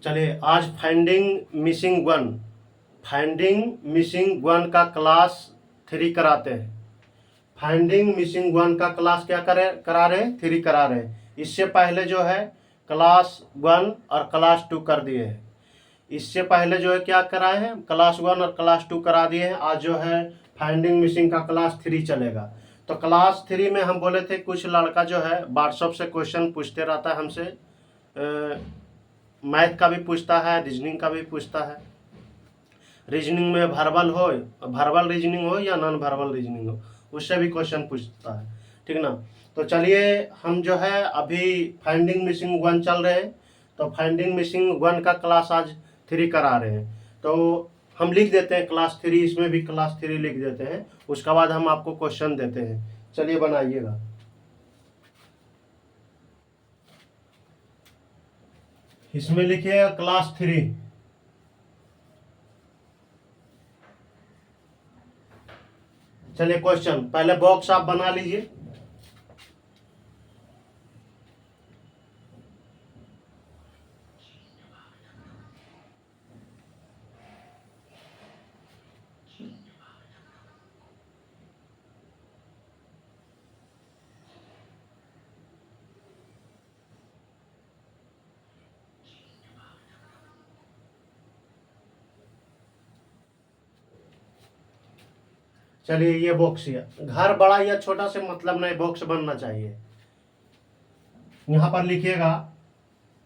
चलिए आज finding missing one का क्लास 3 कराते हैं। फाइंडिंग मिसिंग वन का क्लास क्या करा रहे हैं, 3 करा रहे हैं। इससे पहले जो है क्लास 1 और क्लास 2 कर दिए हैं। इससे पहले जो है क्या कराए हैं, क्लास 1 और क्लास 2 करा दिए हैं। आज जो है फाइंडिंग मिसिंग का क्लास 3 चलेगा। तो क्लास 3 में हम बोले थे कुछ लड़का जो है व्हाट्सएप से क्वेश्चन पूछते रहता है हमसे, मैथ का भी पूछता है, रीजनिंग का भी पूछता है। रीजनिंग में वर्बल रीजनिंग हो या नॉन वर्बल रीजनिंग हो, उससे भी क्वेश्चन पूछता है, ठीक ना। तो चलिए हम जो है अभी फाइंडिंग मिसिंग 1 चल रहे हैं, तो फाइंडिंग मिसिंग 1 का क्लास आज 3 करा रहे हैं। तो हम लिख देते हैं क्लास 3, इसमें भी क्लास 3 लिख देते हैं। उसके बाद हम आपको क्वेश्चन देते हैं। चलिए बनाइएगा। इसमें लिखिएगा क्लास 3। चलिए क्वेश्चन पहले बॉक्स आप बना लीजिए। चलिए ये बॉक्स है। घर बड़ा या छोटा से मतलब नहीं, बॉक्स बनना चाहिए। यहां पर लिखिएगा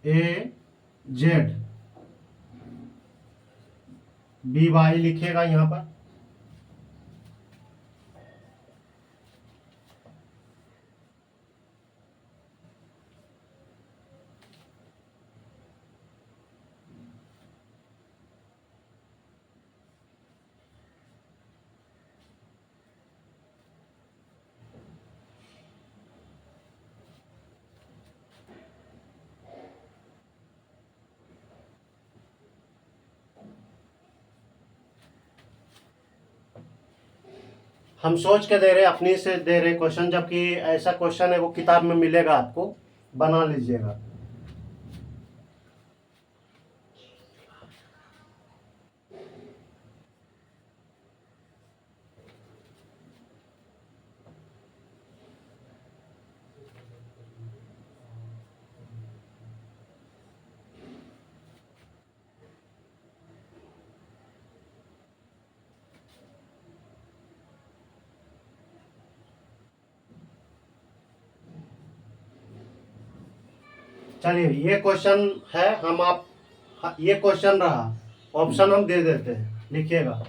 AZ BY लिखिएगा यहां पर। हम सोच के दे रहे, अपनी से दे रहे क्वेश्चन, जबकि ऐसा क्वेश्चन है वो किताब में मिलेगा, आपको बना लीजिएगा। चलिए ये क्वेश्चन है, ये क्वेश्चन रहा, ऑप्शन हम दे देते हैं, लिखिएगा।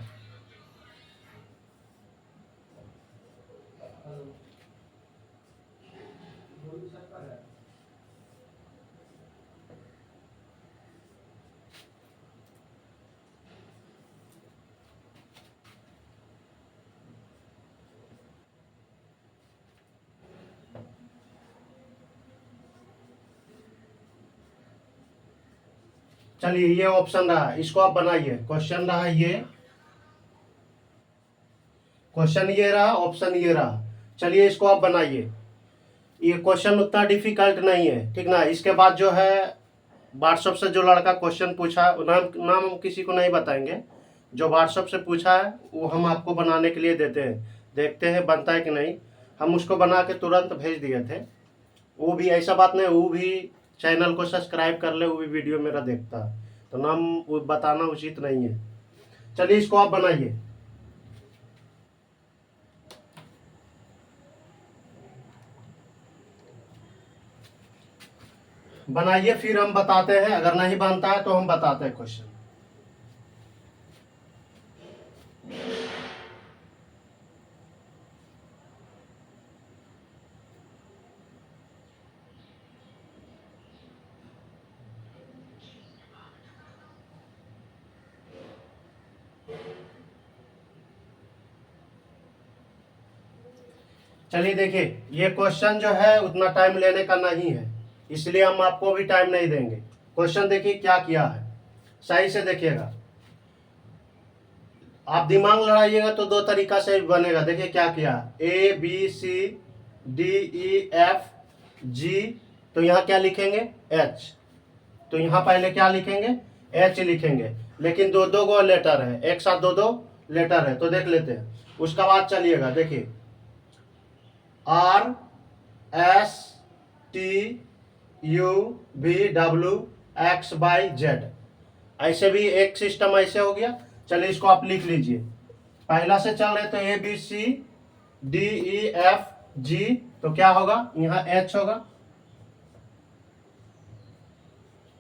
चलिए ये ऑप्शन रहा, इसको आप बनाइए। क्वेश्चन रहा ये, क्वेश्चन ये रहा, ऑप्शन ये रहा। चलिए इसको आप बनाइए। ये क्वेश्चन उतना डिफिकल्ट नहीं है, ठीक ना। इसके बाद जो है व्हाट्सएप से जो लड़का क्वेश्चन पूछा, नाम हम किसी को नहीं बताएंगे। जो व्हाट्सएप से पूछा है वो हम आपको बनाने के लिए देते हैं, देखते हैं बनता है कि नहीं। हम उसको बना के तुरंत भेज दिए थे। वो भी ऐसा बात नहीं, वो भी चैनल को सब्सक्राइब कर ले, वो भी वीडियो मेरा देखता है, तो नाम वो बताना उचित नहीं है। चलिए इसको आप बनाइए। बनाइए फिर हम बताते हैं, अगर नहीं बनता है तो हम बताते हैं क्वेश्चन। चलिए देखिए, ये क्वेश्चन जो है उतना टाइम लेने का नहीं है, इसलिए हम आपको भी टाइम नहीं देंगे। क्वेश्चन देखिए क्या किया है, सही से देखिएगा। आप दिमाग लड़ाइएगा तो 2 तरीका से बनेगा। देखिए क्या किया, ABCDEFG, तो यहाँ क्या लिखेंगे H। तो यहाँ पहले क्या लिखेंगे, एच लिखेंगे, लेकिन दो दो गो लेटर है, एक साथ दो दो लेटर है, तो देख लेते हैं। उसका बाद चलिएगा, देखिए RSTUVWXYZ, ऐसे भी एक सिस्टम ऐसे हो गया। चलिए इसको आप लिख लीजिए। पहला से चल रहे तो ABCDEFG, तो क्या होगा, यहाँ H होगा,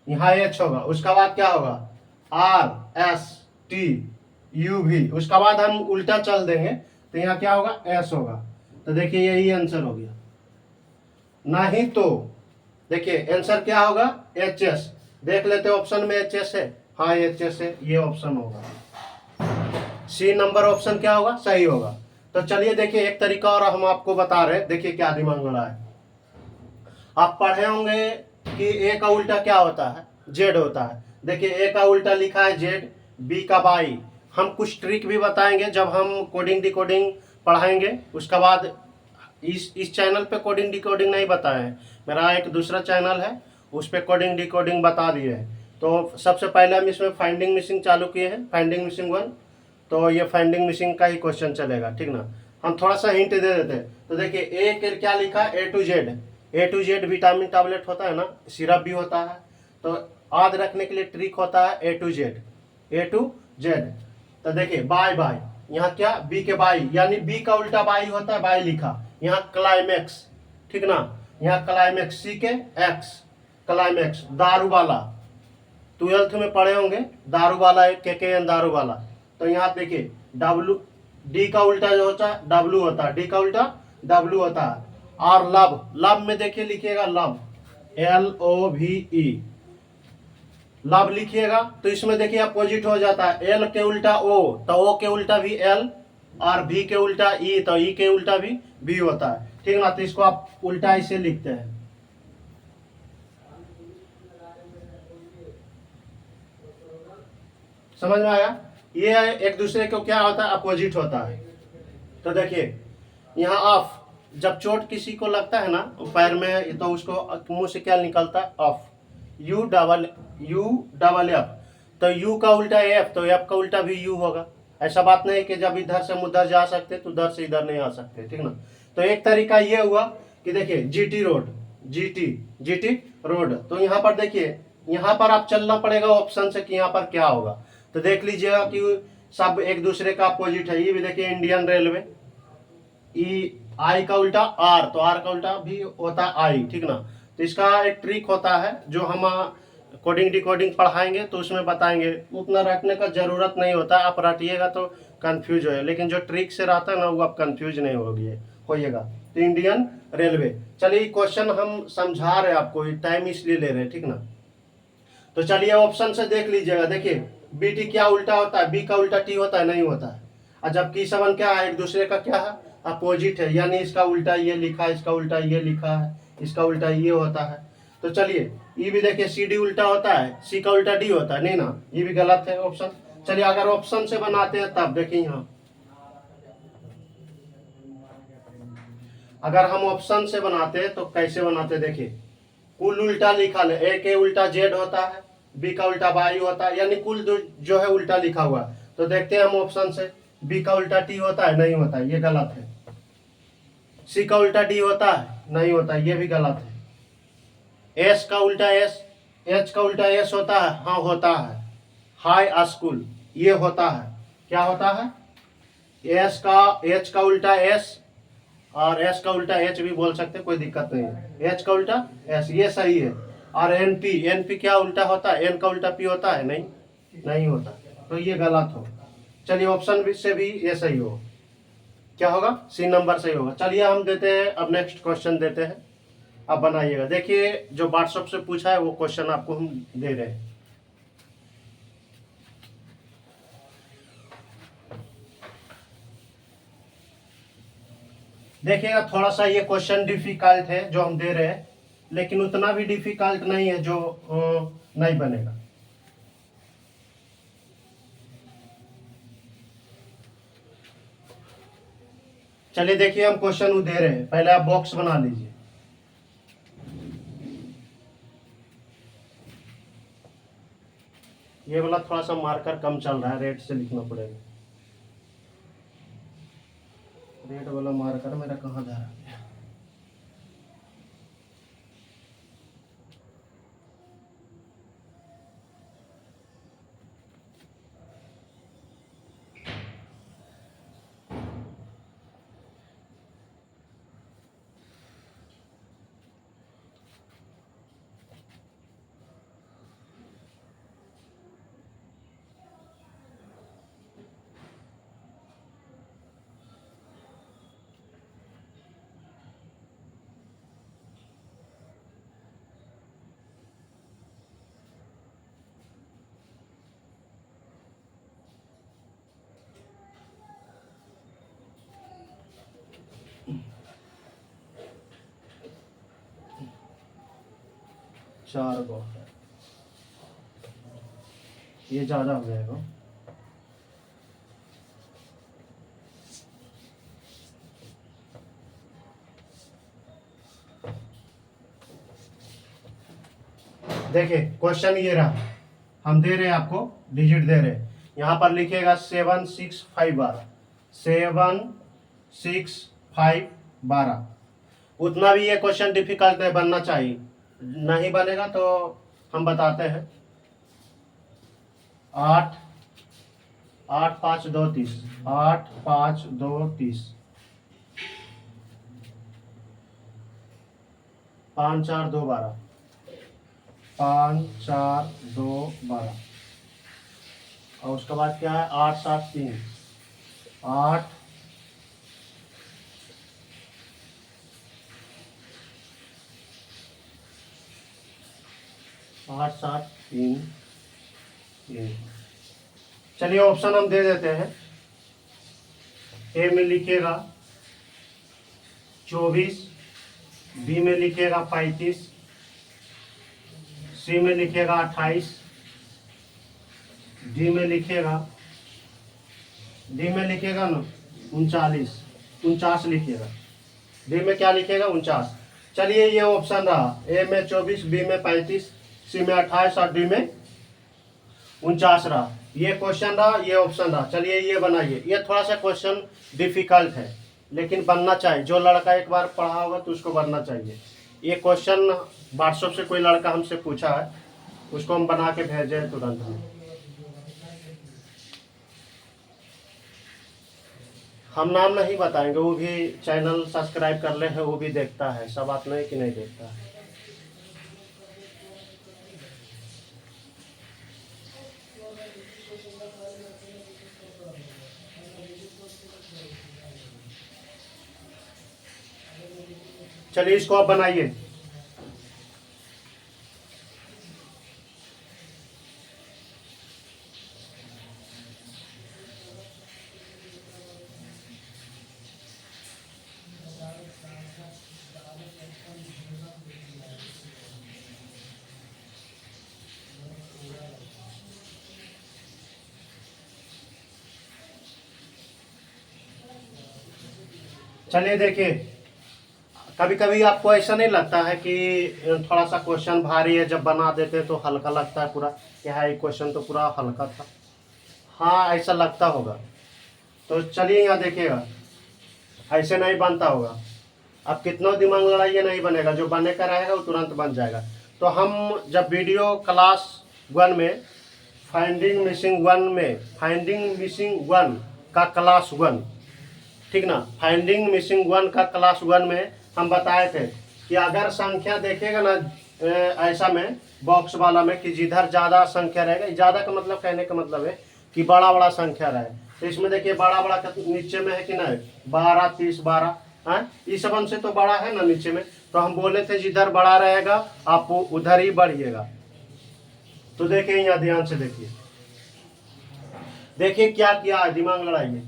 यहाँ H होगा। उसका बाद क्या होगा, RSTUV, उसका बाद हम उल्टा चल देंगे तो यहाँ क्या होगा, S होगा। तो देखिए यही आंसर हो गया। नहीं तो देखिए आंसर क्या होगा, HS। देख लेते ऑप्शन में HS है, हाँ HS है, ये ऑप्शन होगा। सी नंबर ऑप्शन क्या होगा, सही होगा। तो चलिए देखिए एक तरीका और हम आपको बता रहे हैं, देखिए क्या दिमाग में है। आप पढ़े होंगे कि ए का उल्टा क्या होता है, जेड होता है। देखिए ए का उल्टा लिखा है जेड, बी का बाई। हम कुछ ट्रिक भी बताएंगे जब हम कोडिंग डिकोडिंग पढ़ाएंगे। उसके बाद इस चैनल पे कोडिंग डिकोडिंग नहीं बताए हैं, मेरा एक दूसरा चैनल है उस पर कोडिंग डिकोडिंग बता दिए हैं। तो सबसे पहले हम इसमें फाइंडिंग मिसिंग चालू किए हैं, फाइंडिंग मिसिंग 1। तो ये फाइंडिंग मिसिंग का ही क्वेश्चन चलेगा, ठीक ना। हम थोड़ा सा हिंट दे देते हैं। तो देखिए ए के क्या लिखा है, A to Z vitamin tablet होता है ना, सिरप भी होता है। तो याद रखने के लिए ट्रिक होता है A to Z। तो देखिए बाय बाय, यहाँ क्या, बी के बाई, यानी बी का उल्टा बाई होता है, बाई लिखा। यहाँ क्लाइमेक्स, ठीक ना, यहाँ क्लाइमेक्स, सी के एक्स, क्लाइमेक्स, दारू वाला, 12th में पढ़े होंगे, दारू वाला, KKN दारू वाला। तो यहाँ देखिए W, डी का उल्टा जो होता है W होता है, डी का उल्टा W होता है। और लव में देखिए लिखिएगा लव, LOVE, लव लिखिएगा। तो इसमें देखिए अपोजिट हो जाता है, L के उल्टा O, तो O के उल्टा भी L, और V के उल्टा E, तो E के उल्टा भी V होता है, ठीक ना। तो इसको आप उल्टा ऐसे लिखते हैं। समझ में आया, ये एक दूसरे को क्या होता है, अपोजिट होता है। तो देखिए यहाँ ऑफ, जब चोट किसी को लगता है ना पैर में, तो उसको मुंह से क्या निकलता है, ऑफ, U डबल F। तो U का उल्टा F, तो F का उल्टा भी U होगा। ऐसा बात नहीं कि जब इधर से हम उधर जा सकते तो उधर से इधर नहीं आ सकते, ठीक ना। तो एक तरीका ये हुआ कि देखिए GT रोड। तो यहाँ पर देखिए, यहाँ पर आप चलना पड़ेगा ऑप्शन से कि यहाँ पर क्या होगा। तो देख लीजिएगा कि सब एक दूसरे का अपोजिट है। ये भी देखिए इंडियन रेलवे, आई का उल्टा आर, तो आर का उल्टा भी होता है आई, ठीक ना। तो इसका एक ट्रिक होता है जो हम कोडिंग डिकोडिंग पढ़ाएंगे तो उसमें बताएंगे, उतना रटने का जरूरत नहीं होता। आप रटिएगा तो कंफ्यूज हो, लेकिन जो ट्रिक से रहता है ना वो आप कंफ्यूज नहीं होइएगा। तो इंडियन रेलवे। चलिए क्वेश्चन हम समझा रहे हैं आपको, टाइम इसलिए ले रहे हैं, ठीक ना। तो चलिए ऑप्शन से देख लीजिएगा। देखिए BT क्या उल्टा होता है, बी का उल्टा T होता है, नहीं होता है। और जबकि सेवन क्या है, एक दूसरे का क्या है, अपोजिट है, यानी इसका उल्टा ये लिखा है, इसका उल्टा ये लिखा है, इसका उल्टा ये होता है। तो चलिए ये भी देखिए CD उल्टा होता है, C का उल्टा D होता है, नहीं ना, ये भी गलत है ऑप्शन। चलिए अगर ऑप्शन से बनाते हैं तब देखिए, यहाँ अगर हम ऑप्शन से बनाते हैं तो कैसे बनाते हैं, देखिए कुल उल्टा लिखा है, A के उल्टा Z होता है, B का उल्टा Y होता है, यानी कुल जो है उल्टा लिखा हुआ। तो देखते हैं हम ऑप्शन से, B का उल्टा T होता है, नहीं होता है, ये गलत है। C का उल्टा D होता है, नहीं होता है, ये भी गलत है। S का उल्टा S, H का उल्टा S होता है, हाँ होता है, हाई स्कूल, ये होता है, क्या होता है, H का उल्टा S, और S का उल्टा H भी बोल सकते, कोई दिक्कत नहीं है। H का उल्टा S, ये सही है। और NP क्या उल्टा होता है, N का उल्टा P होता है, नहीं होता, तो ये गलत हो। चलिए ऑप्शन से भी ये सही हो, क्या होगा, C नंबर सही होगा। चलिए हम देते हैं, अब नेक्स्ट क्वेश्चन देते हैं, आप बनाइएगा। देखिए जो व्हाट्सएप से पूछा है वो क्वेश्चन आपको हम दे रहे हैं। देखिएगा थोड़ा सा ये क्वेश्चन डिफिकल्ट है जो हम दे रहे हैं, लेकिन उतना भी डिफिकल्ट नहीं है जो नहीं बनेगा। चलिए देखिए हम क्वेश्चन दे रहे हैं, पहले आप बॉक्स बना लीजिए। ये वाला थोड़ा सा मार्कर कम चल रहा है, रेड से लिखना पड़ेगा। रेड वाला मार्कर मेरा कहाँ जा रहा है? चार गो ये ज़्यादा हो जाएगा। देखिए क्वेश्चन ये रहा, हम दे रहे हैं आपको डिजिट दे रहे हैं, यहाँ पर लिखिएगा 7 6 5 12, 7 6 5 12। उतना भी ये क्वेश्चन डिफिकल्ट नहीं बनना चाहिए, नहीं बनेगा तो हम बताते हैं। 8 8 5 2 30, 8 5 2 30, 5 4 2 12, 5 4 2 12, और उसके बाद क्या है 8 7 3, 8 8 7 3 3। चलिए ऑप्शन हम दे देते हैं। ए में लिखिएगा 24, बी में लिखिएगा 35, सी में लिखिएगा 28, डी में लिखिएगा ना 49 लिखिएगा। डी में क्या लिखिएगा 49। चलिए ये ऑप्शन रहा, ए में 24, बी में 35, सी में 28 और डी में 49 रहा। ये क्वेश्चन रहा, ये ऑप्शन रहा। चलिए ये बनाइए। ये थोड़ा सा क्वेश्चन डिफिकल्ट है लेकिन बनना चाहिए, जो लड़का एक बार पढ़ा होगा तो उसको बनना चाहिए। ये क्वेश्चन व्हाट्सएप से कोई लड़का हमसे पूछा है, उसको हम बना के भेजे तुरंत में। हम नाम नहीं बताएंगे, वो भी चैनल सब्सक्राइब कर ले है, वो भी देखता है, सब बात नहीं कि नहीं देखता है। चलिए इसको आप बनाइए। चलिए देखिए, कभी कभी आपको ऐसा नहीं लगता है कि थोड़ा सा क्वेश्चन भारी है, जब बना देते तो हल्का लगता है पूरा, कि हाँ ये क्वेश्चन तो पूरा हल्का था। हाँ ऐसा लगता होगा। तो चलिए यहाँ देखिएगा, ऐसे नहीं बनता होगा। अब कितना दिमाग लड़ाइए नहीं बनेगा, जो बनने का रहेगा वो तुरंत बन जाएगा। तो हम जब वीडियो क्लास 1 में फाइंडिंग मिसिंग वन का क्लास 1, ठीक ना, फाइंडिंग मिसिंग वन का क्लास 1 में हम बताए थे कि अगर संख्या देखेगा ना ऐसा में बॉक्स वाला में, कि जिधर ज़्यादा संख्या रहेगा, ज़्यादा का मतलब कहने का मतलब है कि बड़ा बड़ा संख्या रहे। तो इसमें देखिए बड़ा बड़ा नीचे में है कि नहीं, 12 30 12 है, इस वन से तो बड़ा है ना नीचे में। तो हम बोले थे जिधर बड़ा रहेगा आप उधर ही बढ़िएगा। तो देखिए यहाँ ध्यान से देखिए, देखिए क्या किया है, दिमाग लड़ाइए।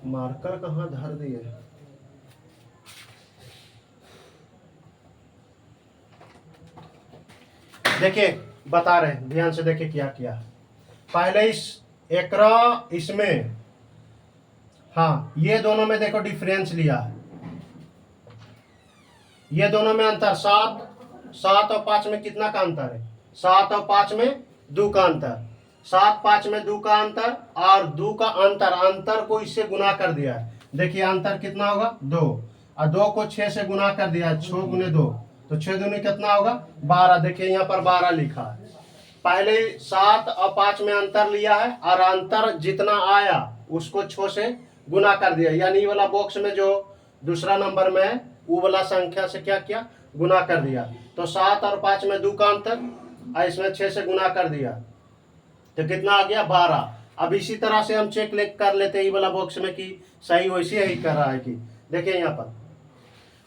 मार्कर कहाँ धर दिए, देखिए बता रहे, ध्यान से देखिए क्या किया। पहले इस एकरा इसमें, हाँ ये दोनों में देखो डिफरेंस लिया है, ये दोनों में अंतर 7 7 और 5 में कितना का अंतर है? 7 और 5 में 2 का अंतर, 7 5 में 2 का अंतर, और 2 का अंतर, अंतर को इससे गुना कर दिया है। देखिए अंतर कितना होगा? 2, और 2 को 6 से गुना कर दिया, 6 गुने 2, तो 6 दूनी कितना होगा? 12। देखिए यहाँ पर 12 लिखा है। पहले 7 और 5 में अंतर लिया है, और अंतर जितना आया उसको 6 से गुना कर दिया, यानी ये वाला बॉक्स में जो दूसरा नंबर में है वो वाला संख्या से क्या किया? गुना कर दिया। तो 7 और 5 में 2 का अंतर, और इसमें 6 से गुना कर दिया, तो कितना आ गया? 12। अब इसी तरह से हम चेक कर लेते हैं ये वाला बॉक्स में कि सही वैसे ही कर रहा है कि। देखिए यहाँ पर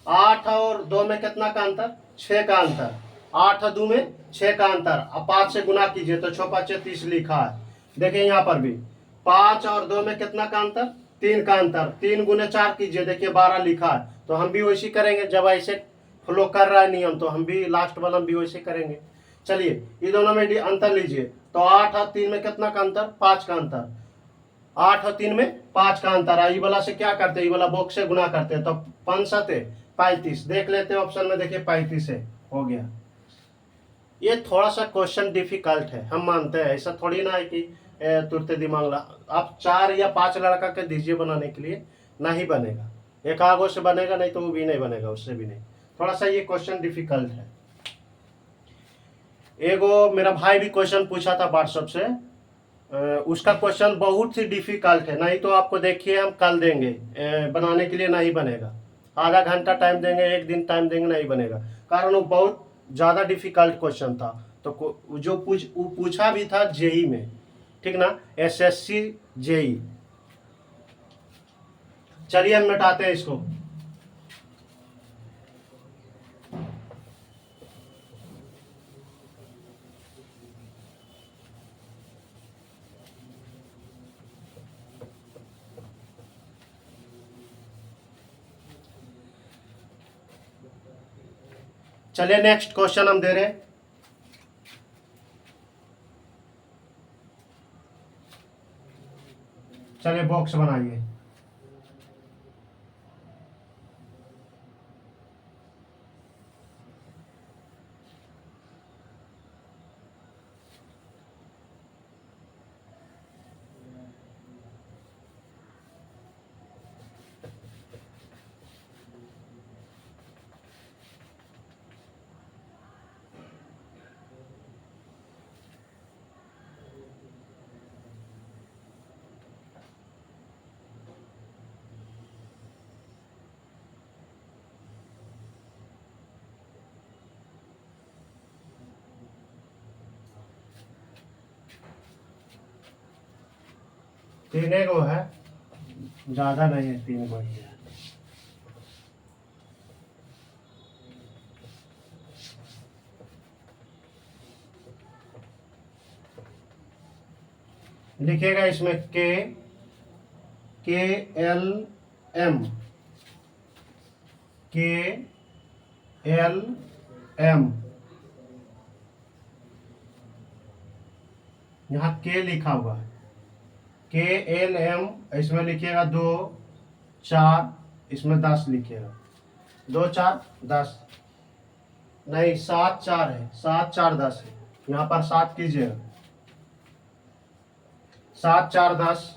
8 और 2 में कितना का अंतर? 6 का अंतर। 8 और 2 में 6 का अंतर। अब 5 से गुना कीजिए तो 6 5 30 लिखा है। देखिए यहाँ पर भी 5 और 2 में कितना का अंतर? 3 का अंतर। 3 गुने 4 कीजिए, देखिए 12 लिखा है। तो हम भी वैसे करेंगे, जब ऐसे फ्लो कर रहा है नियम तो हम भी लास्ट वाला हम भी वैसे करेंगे। चलिए ये दोनों में अंतर लीजिए, तो 8 और 3 में कितना का अंतर? 5 का अंतर। 8 और 3 में 5 का अंतर है। ये वाला से क्या करते हैं? ये वाला बॉक्स से गुना करते हैं, तो 5 7 35। देख लेते हैं ऑप्शन में, देखिए 35 है, हो गया। ये थोड़ा सा क्वेश्चन डिफिकल्ट है, हम मानते हैं, ऐसा थोड़ी ना है कि तुरते दिमाग आप 4 या 5 लड़का के दीजिए बनाने के लिए, नहीं बनेगा। एक आगो से बनेगा, नहीं तो वो भी नहीं बनेगा, उससे भी नहीं। थोड़ा सा ये क्वेश्चन डिफिकल्ट है। एगो मेरा भाई भी क्वेश्चन पूछा था व्हाट्सएप से, उसका क्वेश्चन बहुत ही डिफिकल्ट है। नहीं तो आपको देखिए हम कल देंगे बनाने के लिए, नहीं बनेगा। आधा घंटा टाइम देंगे, एक दिन टाइम देंगे, नहीं बनेगा। कारण वो बहुत ज़्यादा डिफिकल्ट क्वेश्चन था। तो जो पूछा भी था जेई में, ठीक ना, एसएससी जेई। चलिए हम मिटाते हैं इसको। चलिए नेक्स्ट क्वेश्चन हम दे रहे हैं। चलिए बॉक्स बनाइए। तीन गो है, ज्यादा नहीं है, 3 गो ही है। लिखिएगा इसमें के एल एम, के एल एम, यहाँ के लिखा हुआ है, के एल एम। इसमें लिखिएगा 2 4, इसमें 10 लिखिएगा, 2 4 10, नहीं 7 4 है, 7 4 10 है। यहाँ पर 7 कीजिएगा, 7 4 10,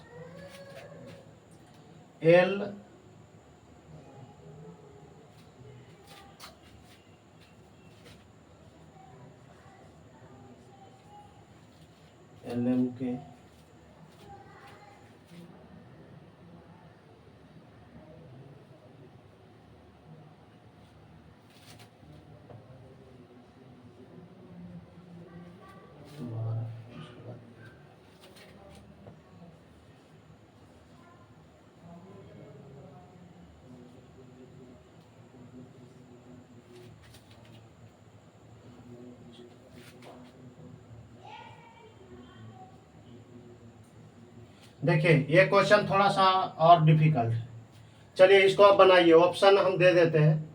एल एल एम के देखिए ये क्वेश्चन थोड़ा सा और डिफिकल्ट है। चलिए इसको आप बनाइए, ऑप्शन हम दे देते हैं।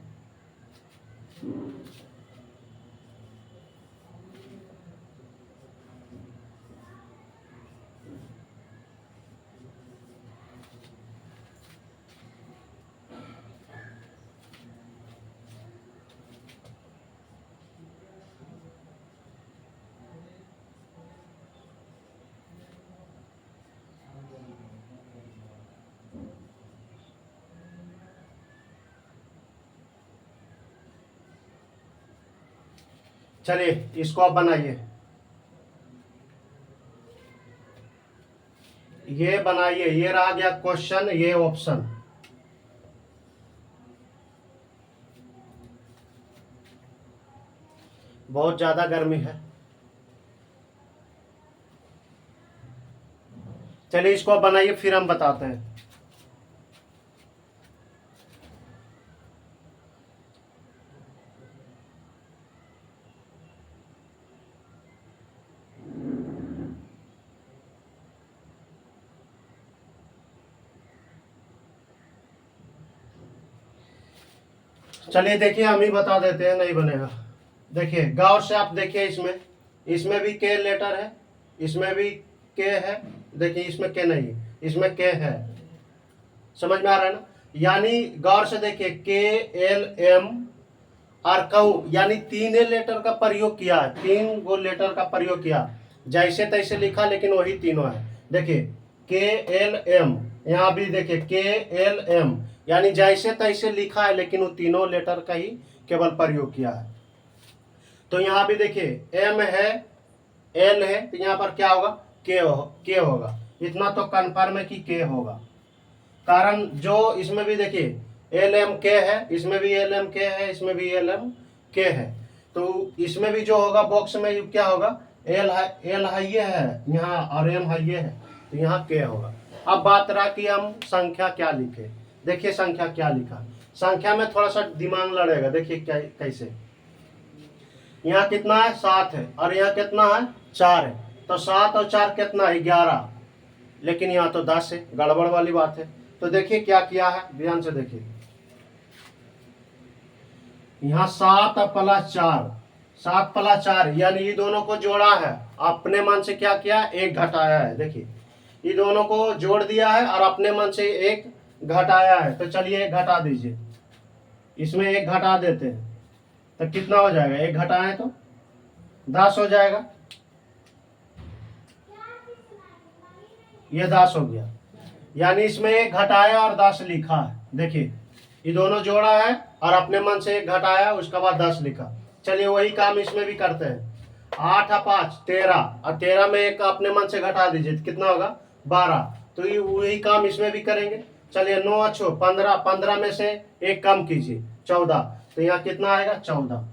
चलिए इसको आप बनाइए, ये बनाइए, ये रहा गया क्वेश्चन, ये ऑप्शन। बहुत ज्यादा गर्मी है। चलिए इसको आप बनाइए, फिर हम बताते हैं। चलिए देखिए, हम ही बता देते हैं, नहीं बनेगा। देखिए गौर से आप देखिए, इसमें इसमें भी के लेटर है, इसमें भी के है, देखिए इसमें के नहीं है, इसमें के है। समझ में आ रहा है ना? यानी गौर से देखिए, के एल एम और कऊ, यानी तीन लेटर का प्रयोग किया है, तीन गो लेटर का प्रयोग किया, जैसे तैसे लिखा लेकिन वही तीनों है। देखिए के एल एम, यहाँ भी देखिए के एल एम, यानी जैसे तैसे लिखा है लेकिन वो तीनों लेटर का ही केवल प्रयोग किया है। तो यहाँ भी देखिए एम है, एल है, तो यहाँ पर क्या होगा? के होगा। इतना तो कन्फर्म है कि के होगा, कारण जो इसमें भी देखिए एल एम के है, इसमें भी एल एम के है, इसमें भी एल एम के है, तो इसमें भी जो होगा बॉक्स में क्या होगा? एल है ये है यहाँ, और एम है ये है, तो यहाँ के होगा। अब बात रहा कि हम संख्या क्या लिखे। देखिए संख्या क्या लिखा, संख्या में थोड़ा सा दिमाग लड़ेगा। देखिए क्या कैसे, यहाँ कितना है? 7 है, और यहाँ कितना है? 4 है, तो 7 और 4 कितना है? 11, लेकिन यहाँ तो 10 है, गड़बड़ वाली बात है। तो देखिए क्या किया है, ध्यान से देखिए, यहाँ 7 प्लस 4, 7 प्लस 4, यानी ये दोनों को जोड़ा है, अपने मन से क्या किया? एक घटाया है। देखिए ये दोनों को जोड़ दिया है और अपने मन से एक घटाया है। तो चलिए एक घटा दीजिए, इसमें एक घटा देते हैं, तो कितना हो जाएगा? एक घटाएं तो 10 हो जाएगा, ये 10 हो गया। यानी इसमें एक घटाया और 10 लिखा है। देखिए ये दोनों जोड़ा है और अपने मन से एक घटाया, उसके बाद 10 लिखा। चलिए वही काम इसमें भी करते हैं। 8 और 5 13, और 13 में एक अपने मन से घटा दीजिए, तो कितना होगा? 12। तो ये वही काम इसमें भी करेंगे। चलिए 9 अच्छो 15, 15 में से एक कम कीजिए, 14, तो यहाँ कितना आएगा? 14।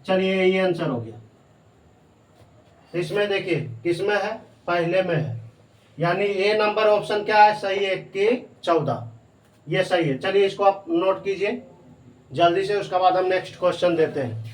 चलिए ये आंसर हो गया। इसमें देखिए किसमें है? पहले में है, यानी ए नंबर ऑप्शन क्या है? सही है, के 14, ये सही है। चलिए इसको आप नोट कीजिए जल्दी से, उसके बाद हम नेक्स्ट क्वेश्चन देते हैं।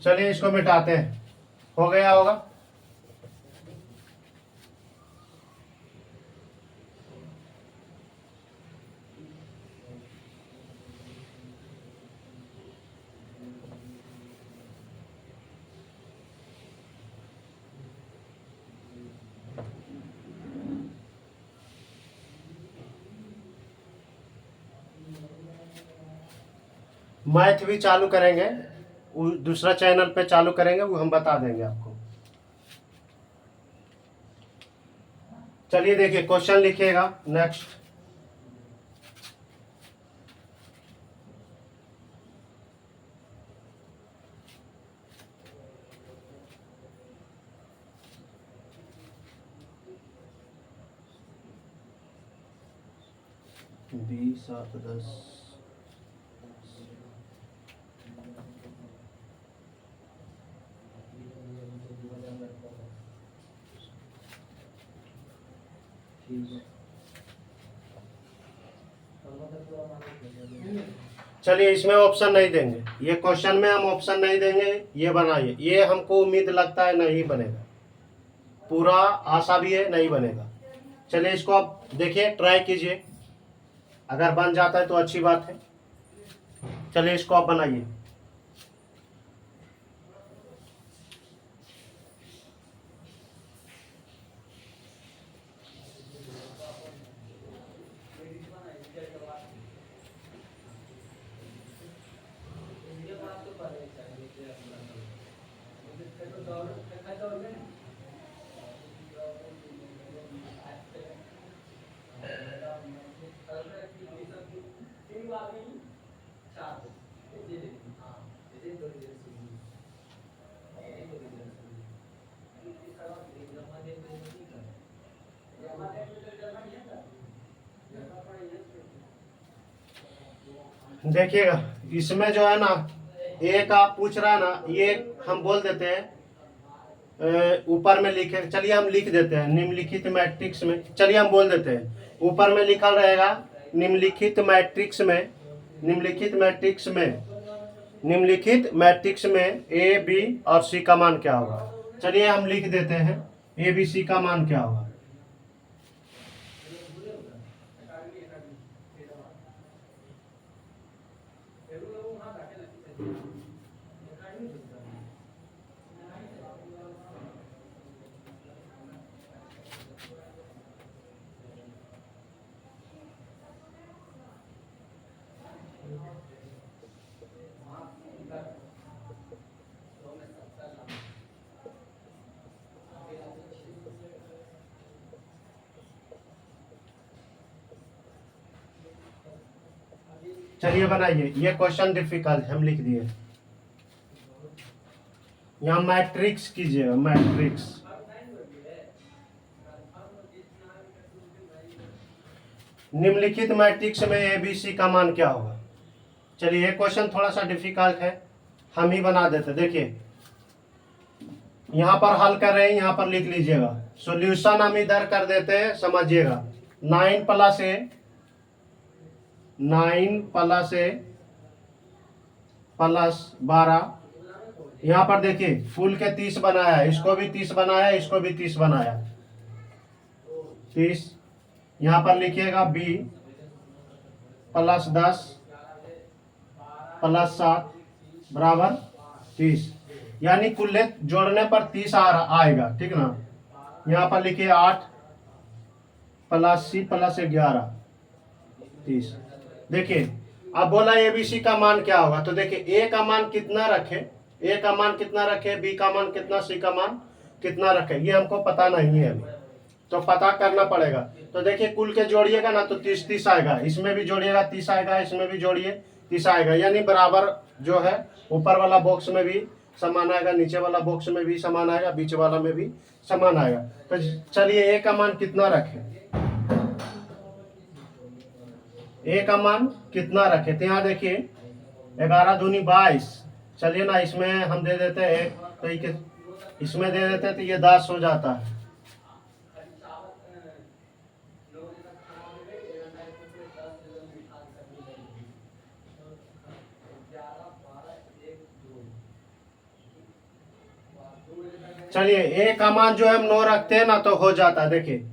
चलिए इसको मिटाते हैं, हो गया होगा। मैथ भी चालू करेंगे, दूसरा चैनल पे चालू करेंगे, वो हम बता देंगे आपको। चलिए देखिए क्वेश्चन लिखिएगा नेक्स्ट। बीस 7 10, चलिए इसमें ऑप्शन नहीं देंगे, ये क्वेश्चन में हम ऑप्शन नहीं देंगे, ये बनाइए। ये हमको उम्मीद लगता है नहीं बनेगा, पूरा आशा भी है नहीं बनेगा। चलिए इसको आप देखिए, ट्राई कीजिए, अगर बन जाता है तो अच्छी बात है। चलिए इसको आप बनाइए। देखिएगा इसमें जो है ना, एक आप पूछ रहा है ना, ये हम बोल देते हैं ऊपर में लिखे, चलिए हम लिख देते हैं निम्नलिखित मैट्रिक्स में, चलिए हम बोल देते हैं ऊपर में लिखा रहेगा निम्नलिखित मैट्रिक्स में, निम्नलिखित मैट्रिक्स में, निम्नलिखित मैट्रिक्स में ए बी और सी का मान क्या होगा। चलिए हम लिख देते हैं ए बी सी का मान क्या होगा। चलिए बनाइए, ये क्वेश्चन डिफिकल्ट हम लिख दिए, यहाँ मैट्रिक्स कीजिएगा, मैट्रिक्स। निम्नलिखित मैट्रिक्स में ए बी सी का मान क्या होगा। चलिए ये क्वेश्चन थोड़ा सा डिफिकल्ट है, हम ही बना देते। देखिए यहाँ पर हल कर रहे हैं, यहाँ पर लिख लीजिएगा। सॉल्यूशन हम इधर कर देते हैं, समझिएगा। 9 प्लस ए, 9 प्लस ए प्लस 12, यहाँ पर देखिए फुल के 30 बनाया, इसको भी 30 बनाया, इसको भी 30 बनाया, 30। यहाँ पर लिखिएगा बी प्लस 10 प्लस 7 बराबर 30, यानी कुल जोड़ने पर 30 आएगा, ठीक ना। यहाँ पर लिखिए 8 प्लस सी प्लस 11 30। देखिए अब बोला एबीसी का मान क्या होगा, तो देखिए ए का मान कितना रखे, ए का मान कितना रखे, बी का मान कितना, सी का मान कितना रखे, ये हमको पता नहीं है अभी, तो पता करना पड़ेगा। तो देखिए कुल के जोड़िएगा ना तो 30 आएगा, इसमें भी जोड़िएगा 30 आएगा, इसमें भी जोड़िए 30 आएगा, यानी बराबर जो है ऊपर वाला बॉक्स में भी समान आएगा, नीचे वाला बॉक्स में भी समान आएगा, बीच वाला में भी समान आएगा। तो चलिए ए का मान कितना रखें, ए का मान कितना रखे, तो यहाँ देखिए 11 दूनी 22। चलिए ना इसमें हम दे देते हैं तो इसमें दे देते हैं तो ये 10 हो जाता है। चलिए ए का मान जो हम 9 रखते हैं ना तो हो जाता है। देखिए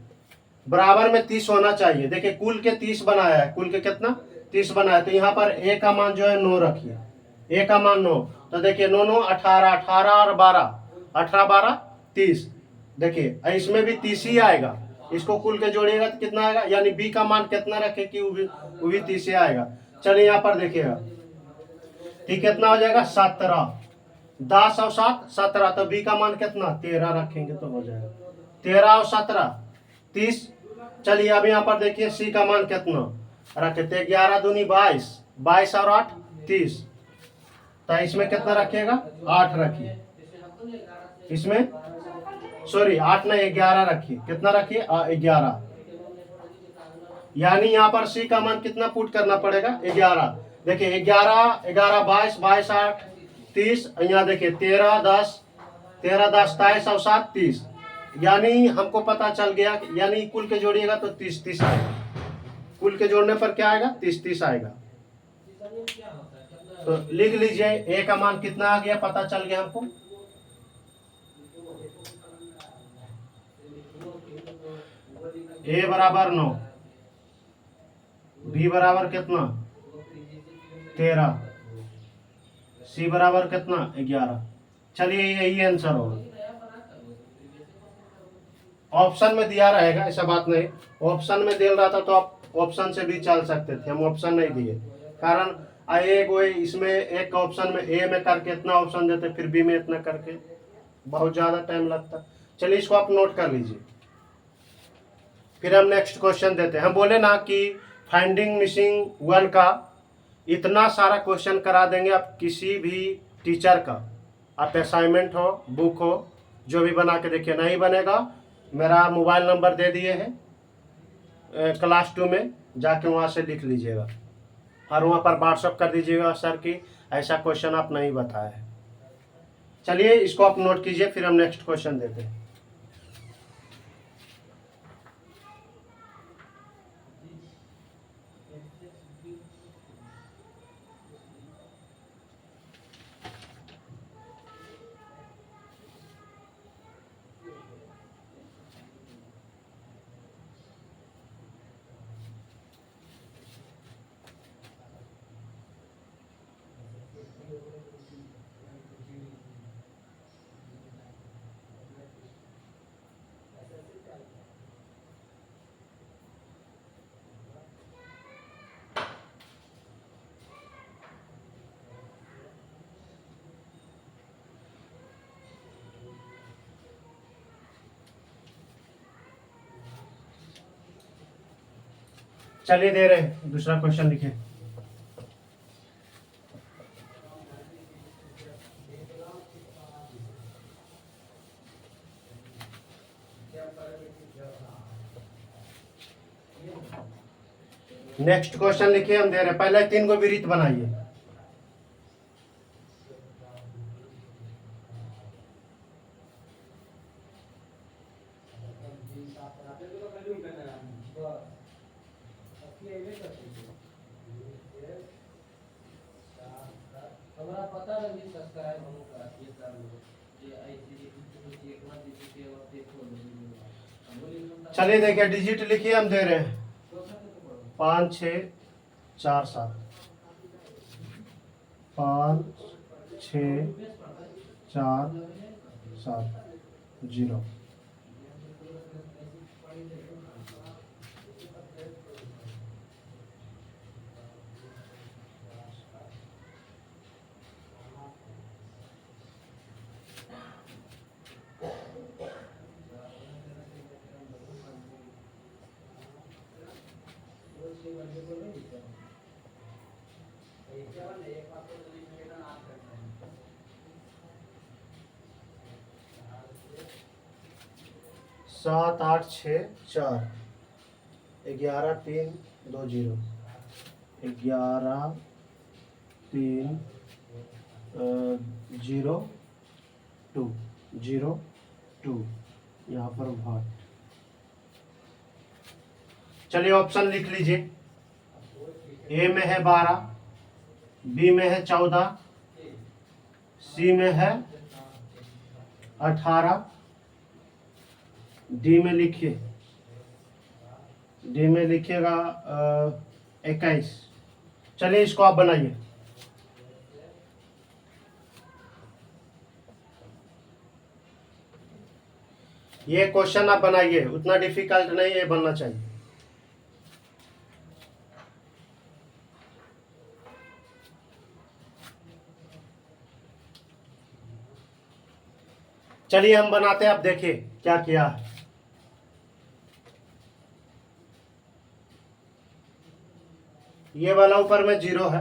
बराबर में 30 होना चाहिए, देखिए कुल के 30 बनाया है, कुल के कितना 30 बनाया, तो यहाँ पर ए का मान जो है 9 रखिए, ए का मान 9, तो देखिए 9 9 18, 18 और 12, 18 12 30। देखिए इसमें भी 30 ही आएगा, इसको कुल के जोड़िएगा तो कितना आएगा, यानी बी का मान कितना रखे कि वो भी 30 ही आएगा। चलिए यहाँ पर देखिएगा ठीक कितना हो जाएगा 17, 10 और 7 17, तो बी का मान कितना 13 रखेंगे तो हो जाएगा 13 और 17 30। चलिए अब यहाँ पर देखिए सी का मान कितना रखे थे, 11 दूनी 22, 22 और 8 30, तो इसमें कितना रखिएगा 8 रखिए, इसमें सॉरी 8 नहीं 11 रखिए, कितना रखिए 11, यानी यहाँ पर सी का मान कितना पुट करना पड़ेगा 11। देखिए 11 11 22 22 8 30, यहाँ देखिए 13 10 13 10 23 और 7 30, यानी हमको पता चल गया, यानी कुल के जोड़िएगा तो 30 30 आएगा, कुल के जोड़ने पर क्या आएगा, 30 आएगा। तो लिख लीजिए ए का मान कितना आ गया, पता चल गया हमको। ए बराबर 9, बी बराबर कितना 13, सी बराबर कितना 11। चलिए यही आंसर होगा। ऑप्शन में दिया रहेगा, ऐसा बात नहीं। ऑप्शन में दे रहा था तो आप ऑप्शन से भी चल सकते थे, हम ऑप्शन नहीं दिए। कारण एक वो इसमें एक ऑप्शन में ए में करके इतना ऑप्शन देते, फिर बी में इतना करके बहुत ज़्यादा टाइम लगता। चलिए इसको आप नोट कर लीजिए, फिर हम नेक्स्ट क्वेश्चन देते हैं। हम बोले ना कि फाइंडिंग मिसिंग वन का इतना सारा क्वेश्चन करा देंगे आप, किसी भी टीचर का आप असाइनमेंट हो, बुक हो, जो भी बना के देखिए। नहीं बनेगा, मेरा मोबाइल नंबर दे दिए हैं क्लास 2 में, जाके वहाँ से लिख लीजिएगा और वहाँ पर व्हाट्सअप कर दीजिएगा सर की ऐसा क्वेश्चन आप नहीं बताए। चलिए इसको आप नोट कीजिए, फिर हम नेक्स्ट क्वेश्चन देते हैं। चलिए दे रहे हैं, दूसरा क्वेश्चन लिखे। नेक्स्ट क्वेश्चन लिखिए, हम दे रहे हैं। पहले 3 को विरित बनाइए। चलिए देखिए, डिजिट लिखिए, हम दे रहे हैं 5 6 4 7, 5 6 4 7 0। सात 8 6 4, 11 3 2 0, 11 3 0 2 0 2, यहाँ पर भाट। चलिए ऑप्शन लिख लीजिए। ए में है 12, बी में है 14, सी में है 18, डी में लिखिए, डी में लिखिएगा 21। चलिए इसको आप बनाइए। ये क्वेश्चन आप बनाइए, उतना डिफिकल्ट नहीं है, बनना चाहिए। चलिए हम बनाते हैं, आप देखिए क्या किया है। ये वाला ऊपर में 0 है,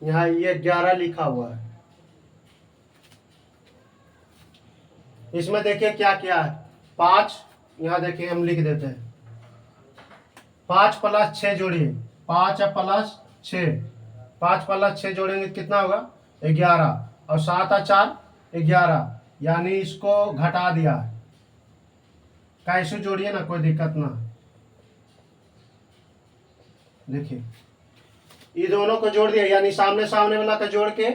यहाँ ये 11 लिखा हुआ है। इसमें देखिए क्या किया है, 5, यहाँ देखिए हम लिख देते हैं 5 + 6 जोड़िए, 5 + 6, 5 + 6 जोड़ेंगे कितना होगा 11, और 7 और 4 11, यानी इसको घटा दिया है। कैसे जोड़िए ना, कोई दिक्कत ना। देखिए ये दोनों को जोड़ दिया, यानी सामने सामने वाला का जोड़ के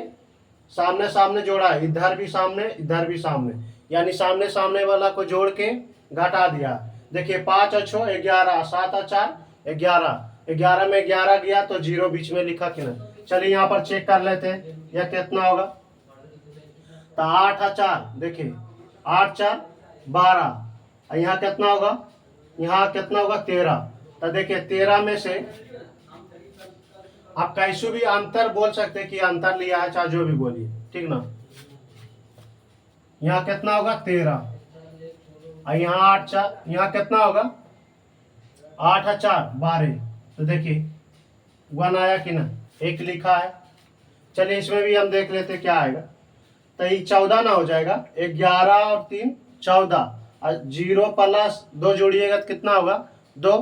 सामने सामने जोड़ा, इधर भी सामने इधर भी सामने, यानी सामने सामने वाला को जोड़ के घटा दिया। देखिए 5 और 6 11, 7 और 4 11, 11 में 11 गया तो 0 बीच में लिखा कि नहीं। चलिए यहाँ पर चेक कर लेते हैं यह कितना होगा। तो 8 और 4, देखिए 8 4 12, यहाँ कितना होगा, यहाँ कितना होगा 13। तो देखिए 13 में से आप कैसे भी अंतर बोल सकते हैं कि अंतर लिया है, चाहे जो भी बोलिए, ठीक ना। यहाँ कितना होगा 13, और यहाँ 8 4, यहाँ कितना होगा 8 और 4 12। तो देखिए 1 आया कि ना, एक लिखा है। चलिए इसमें भी हम देख लेते क्या आएगा। तो ये 14 ना हो जाएगा, 11 और 3 14, और 0 प्लस 2 जोड़िएगा तो कितना होगा 2।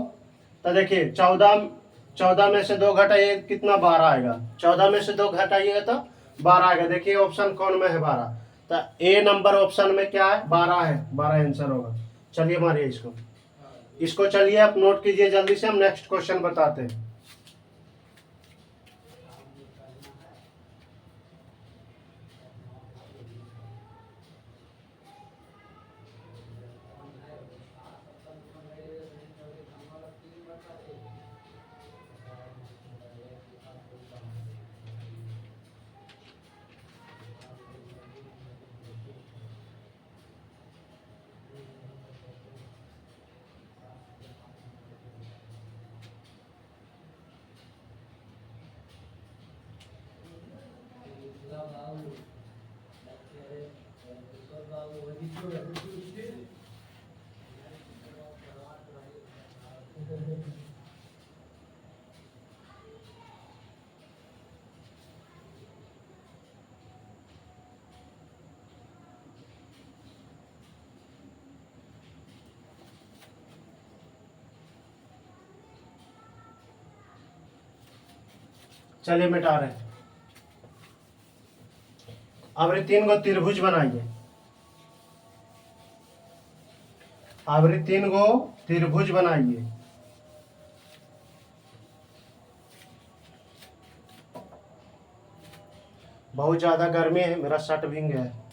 तो देखिए 14 में से 2 घटाइए कितना 12 आएगा, 14 में से 2 घटाइएगा तो 12 आएगा। देखिए ऑप्शन कौन में है 12, तो ए नंबर ऑप्शन में क्या है 12 है, 12 आंसर होगा। चलिए मारिए इसको चलिए आप नोट कीजिए जल्दी से, हम नेक्स्ट क्वेश्चन बताते हैं। चलिए मिटा रहे हैं। अब 3 को त्रिभुज बनाइए, अब 3 को त्रिभुज बनाइए। बहुत ज्यादा गर्मी है, मेरा शर्ट भीग गया है।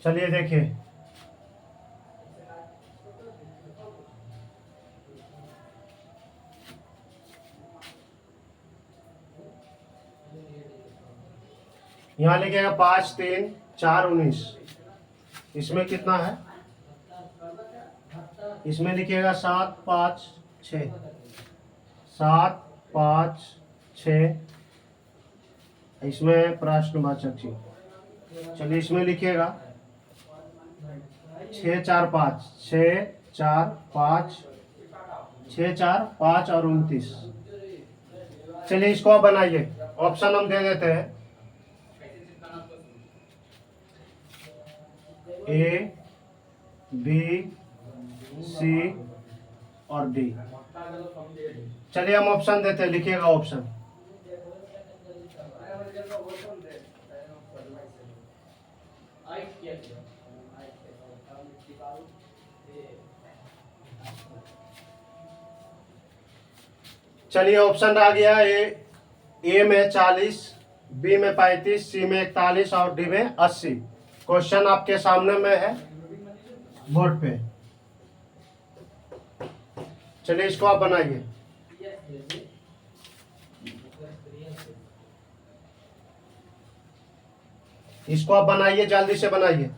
चलिए देखिए यहाँ लिखेगा 5 3 4 19, इसमें कितना है, इसमें लिखिएगा 7 5 6, 7 5 6, इसमें प्रश्नवाचक चिन्ह। चलिए इसमें लिखिएगा 6 4 5, 6 4 5, 6 4 5 और 29। चलिए इसको आप बनाइए, ऑप्शन हम दे देते हैं ए बी सी और डी। चलिए हम ऑप्शन देते हैं, लिखिएगा ऑप्शन। चलिए ऑप्शन आ गया, ए में 40, बी में 35, सी में 41 और डी में 80। क्वेश्चन आपके सामने में है बोर्ड पे। चलिए इसको आप बनाइए। इसको आप बनाइए, जल्दी से बनाइए।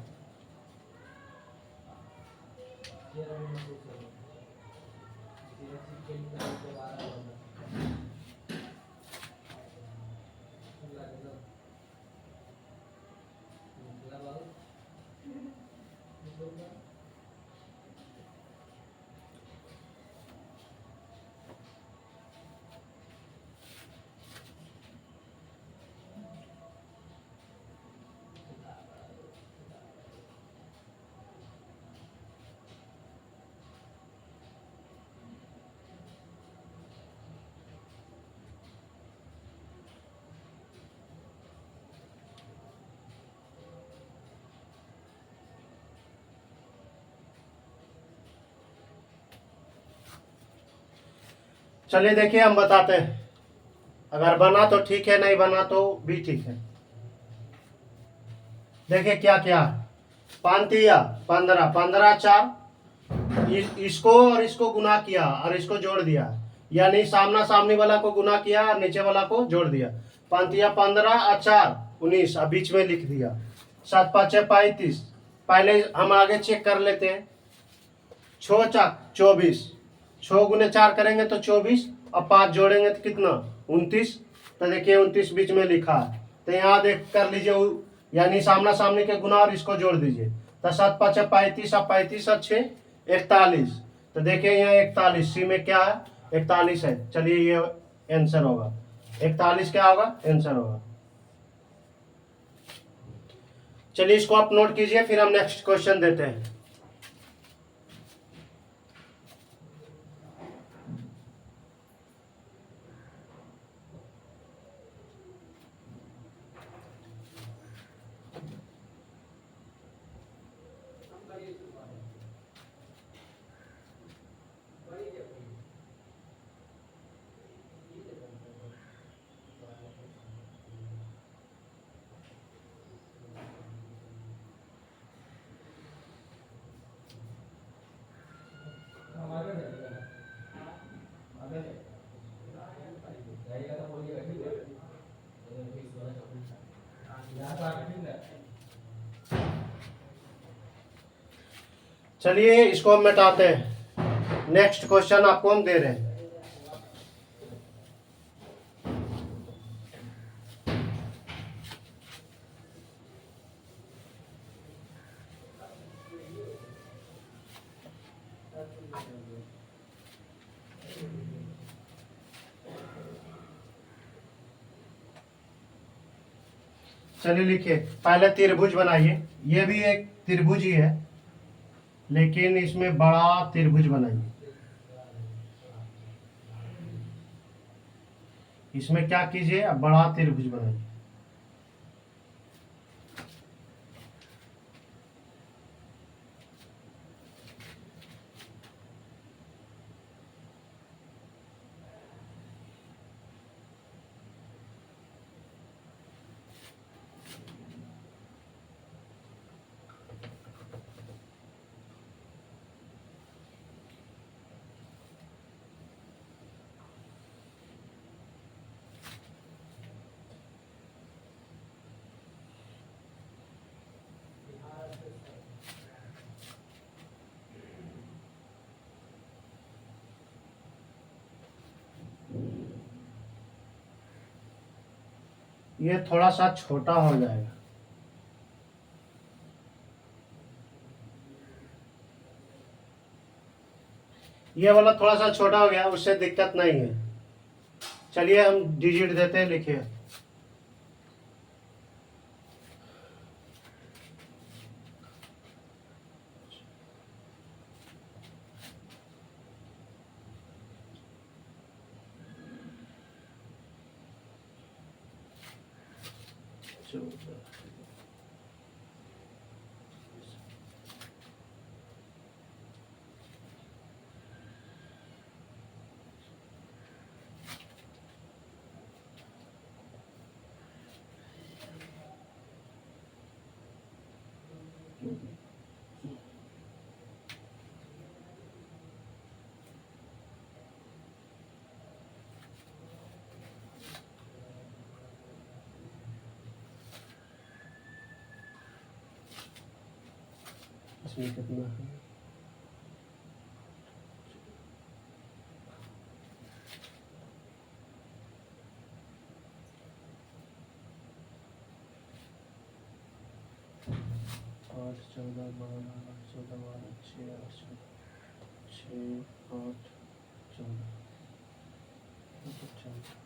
चलिए देखिए हम बताते हैं, अगर बना तो ठीक है, नहीं बना तो भी ठीक है। देखिए क्या क्या, 5 15, 15 4, इसको और इसको गुना किया और इसको जोड़ दिया, यानी सामना सामने वाला को गुना किया और नीचे वाला को जोड़ दिया। 5 15 4 19, अब बीच में लिख दिया। 7 5 35, पहले हम आगे चेक कर लेते हैं। 6 4 24, 6 गुने 4 करेंगे तो 24, और 5 जोड़ेंगे तो कितना, 29। तो देखिए 29 बीच में लिखा है, तो यहाँ देख कर लीजिए, यानी सामना सामने के गुना और इसको जोड़ दीजिए। तो 7 5 35, और 35 और 6 41। तो देखिए यहाँ 41, सी में क्या है, 41 है। चलिए ये आंसर होगा 41, क्या होगा, आंसर होगा। चलिए इसको आप नोट कीजिए, फिर हम नेक्स्ट क्वेश्चन देते हैं। चलिए इसको हम मिटाते हैं, नेक्स्ट क्वेश्चन आपको हम दे रहे हैं। चलिए लिखिए, पहले त्रिभुज बनाइए, ये भी एक त्रिभुज ही है, लेकिन इसमें बड़ा त्रिभुज बनाइए। इसमें क्या कीजिए, अब बड़ा त्रिभुज बनाइए। ये थोड़ा सा छोटा हो जाएगा, ये वाला थोड़ा सा छोटा हो गया, उससे दिक्कत नहीं है। चलिए हम डिजिट देते हैं, लिखिए। इसमें कितना है, आठ 14 12 14 12 6 8 6 8 14 14।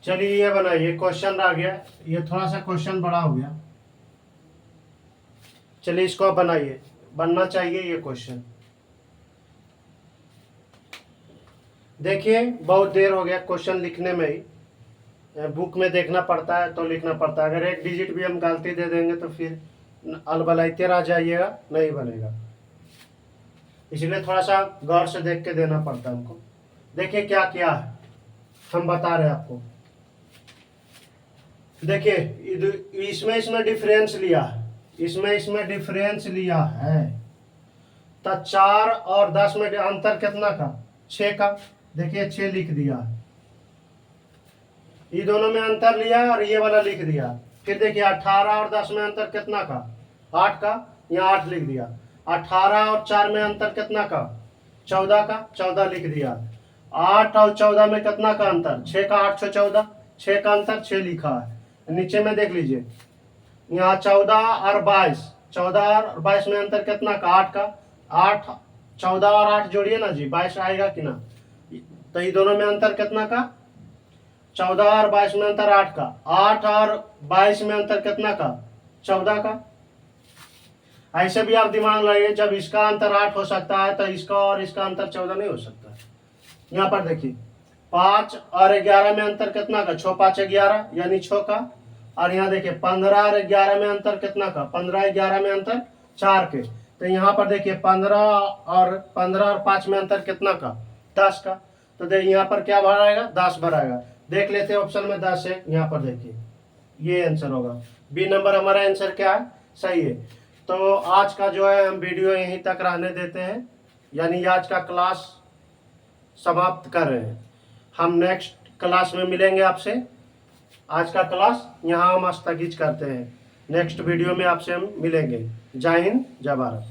चलिए ये बनाइए, क्वेश्चन आ गया, ये थोड़ा सा क्वेश्चन बड़ा हो गया। चलिए इसको आप बनाइए, बनना चाहिए ये क्वेश्चन। देखिए बहुत देर हो गया क्वेश्चन लिखने में ही, बुक में देखना पड़ता है तो लिखना पड़ता है। अगर एक डिजिट भी हम गलती दे देंगे तो फिर अलबलाइते आ जाइएगा, नहीं बनेगा। इसलिए थोड़ा सा गौर से देख के देना पड़ता है हमको। देखिए क्या क्या है, हम बता रहे हैं आपको। देखिए इसमें डिफरेंस लिया है, इसमें डिफरेंस लिया है, तो 4 और 10 में अंतर कितना का? 6 का। देखिए 6 लिख दिया, ये दोनों में अंतर लिया और ये वाला लिख दिया। फिर देखिए 18 और 10 में अंतर कितना का? 8 का, यहाँ 8 लिख दिया। 18 और 4 में अंतर कितना का? 14 का, 14 लिख दिया। 8 और 14 में कितना का अंतर? 6 का, 8 से 14, 6 का अंतर 6 लिखा है। नीचे में देख लीजिए, यहाँ 14 और 22, 14 और 22 में अंतर कितना का? 8 का। 8, 14 और 8 जोड़िए ना जी, 22 आएगा कि ना? तो ये दोनों में अंतर कितना का? 14 और 22 में अंतर 8 का। 8 और 22 में अंतर कितना का? 14 का। ऐसे भी आप दिमाग लगाइए, जब इसका अंतर 8 हो सकता है तो इसका और इसका अंतर 14 नहीं हो सकता। यहाँ पर देखिए 5 और 11 में अंतर कितना का? 6 5 11 यानी 6 का। और यहाँ देखिए 15 और 11 में अंतर कितना का? 15 11 में अंतर 4 के। तो यहाँ पर देखिए 15 और 5 में अंतर कितना का? 10 का। तो देखिए यहाँ पर क्या भराएगा? 10 भराएगा। देख लेते हैं ऑप्शन में 10 है, यहाँ पर देखिए ये आंसर होगा। बी नंबर हमारा आंसर क्या है? सही है। तो आज का जो है हम वीडियो यहीं तक रहने देते हैं, यानी आज का क्लास समाप्त कर रहे हैं। हम नेक्स्ट क्लास में मिलेंगे आपसे। आज का क्लास यहाँ हम स्थगित करते हैं, नेक्स्ट वीडियो में आपसे हम मिलेंगे। जय हिंद, जय भारत।